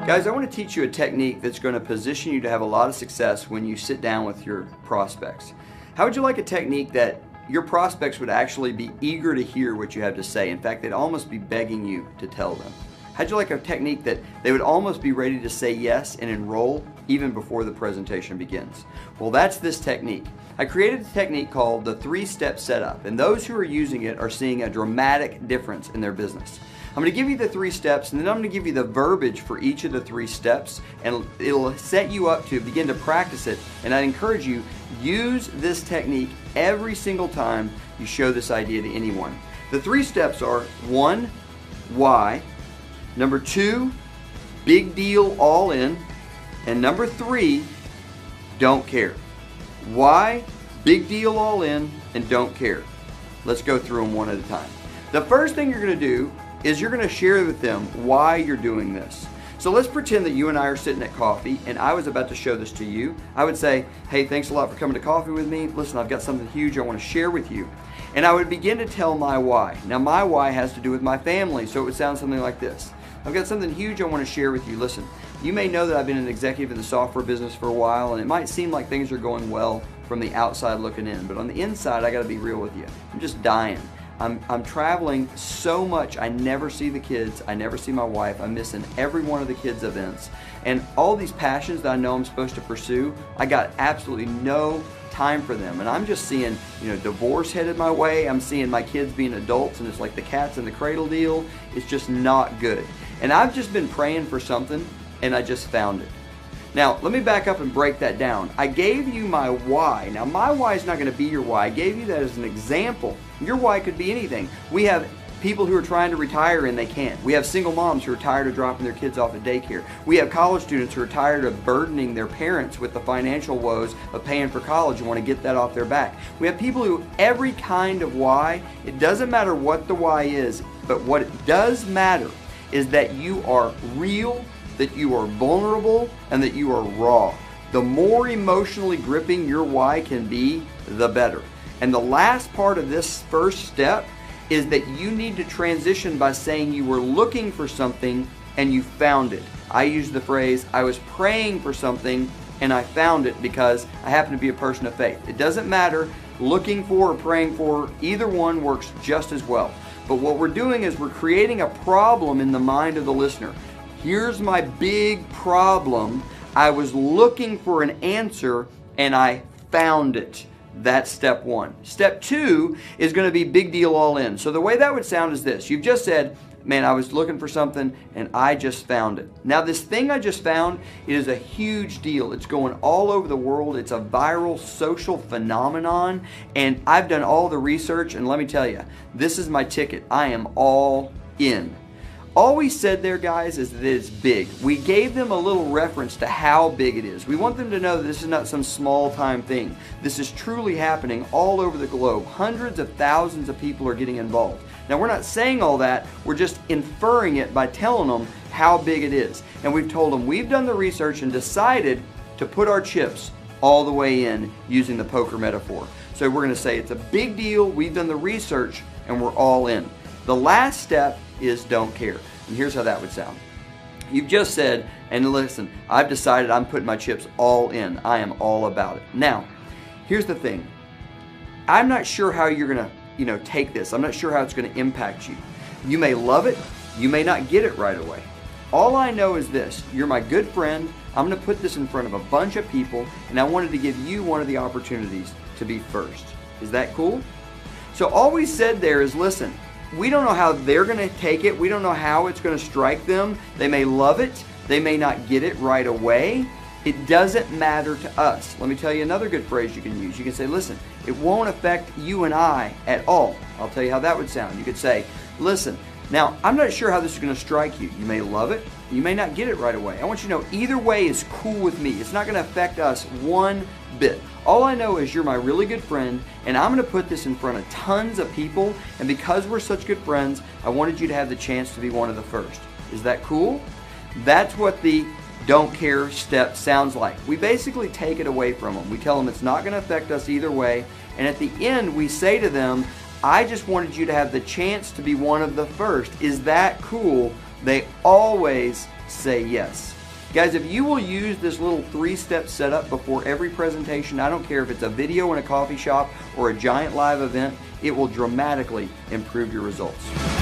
Guys, I want to teach you a technique that's going to position you to have a lot of success when you sit down with your prospects. How would you like a technique that your prospects would actually be eager to hear what you have to say? In fact, they'd almost be begging you to tell them. How'd you like a technique that they would almost be ready to say yes and enroll even before the presentation begins? Well, that's this technique. I created a technique called the 3-step setup, and those who are using it are seeing a dramatic difference in their business. I'm going to give you the 3 steps, and then I'm going to give you the verbiage for each of the 3 steps, and it'll set you up to begin to practice it. And I encourage you, use this technique every single time you show this idea to anyone. The 3 steps are: 1, why; number 2, big deal, all in; and number 3, don't care. Why, big deal, all in, and don't care. Let's go through them one at a time. The first thing you're going to do is you're going to share with them why you're doing this. So let's pretend that you and I are sitting at coffee and I was about to show this to you. I would say, hey, thanks a lot for coming to coffee with me. Listen, I've got something huge I want to share with you. And I would begin to tell my why. Now my why has to do with my family, so it would sound something like this. I've got something huge I want to share with you. Listen, you may know that I've been an executive in the software business for a while, and it might seem like things are going well from the outside looking in, but on the inside, I got to be real with you. I'm just dying. I'm traveling so much. I never see the kids. I never see my wife. I'm missing every one of the kids' events. And all these passions that I know I'm supposed to pursue, I got absolutely no time for them. And I'm just seeing, divorce headed my way. I'm seeing my kids being adults, and it's like the cats in the cradle deal. It's just not good. And I've just been praying for something, and I just found it. Now, let me back up and break that down. I gave you my why. Now, my why is not going to be your why. I gave you that as an example. Your why could be anything. We have people who are trying to retire and they can't. We have single moms who are tired of dropping their kids off at daycare. We have college students who are tired of burdening their parents with the financial woes of paying for college and want to get that off their back. We have people who, every kind of why, it doesn't matter what the why is, but what it does matter is that you are real, that you are vulnerable, and that you are raw. The more emotionally gripping your why can be, the better. And the last part of this first step is that you need to transition by saying you were looking for something and you found it. I use the phrase, I was praying for something and I found it, because I happen to be a person of faith. It doesn't matter, looking for or praying for, either one works just as well. But what we're doing is we're creating a problem in the mind of the listener. Here's my big problem. I was looking for an answer and I found it. That's step 1. Step 2 is going to be big deal, all in. So the way that would sound is this. You've just said, man, I was looking for something and I just found it. Now this thing I just found, it is a huge deal. It's going all over the world. It's a viral social phenomenon, and I've done all the research, and let me tell you, this is my ticket. I am all in. All we said there, guys, is that it's big. We gave them a little reference to how big it is. We want them to know that this is not some small-time thing. This is truly happening all over the globe. Hundreds of thousands of people are getting involved. Now, we're not saying all that. We're just inferring it by telling them how big it is. And we've told them we've done the research and decided to put our chips all the way in, using the poker metaphor. So we're going to say it's a big deal. We've done the research and we're all in. The last step is don't care. And here's how that would sound. You've just said, and listen, I've decided I'm putting my chips all in. I am all about it. Now, here's the thing. I'm not sure how you're going to, take this. I'm not sure how it's going to impact you. You may love it. You may not get it right away. All I know is this. You're my good friend. I'm going to put this in front of a bunch of people, and I wanted to give you one of the opportunities to be first. Is that cool? So all we said there is, listen, we don't know how they're going to take it. We don't know how it's going to strike them. They may love it. They may not get it right away. It doesn't matter to us. Let me tell you another good phrase you can use. You can say, listen, it won't affect you and I at all. I'll tell you how that would sound. You could say, listen, now I'm not sure how this is going to strike you. You may love it. You may not get it right away. I want you to know either way is cool with me. It's not going to affect us one bit. All I know is you're my really good friend, and I'm going to put this in front of tons of people, and because we're such good friends, I wanted you to have the chance to be one of the first. Is that cool? That's what the don't care step sounds like. We basically take it away from them. We tell them it's not going to affect us either way, and at the end we say to them, I just wanted you to have the chance to be one of the first. Is that cool? They always say yes. Guys, if you will use this little 3-step setup before every presentation, I don't care if it's a video in a coffee shop or a giant live event, it will dramatically improve your results.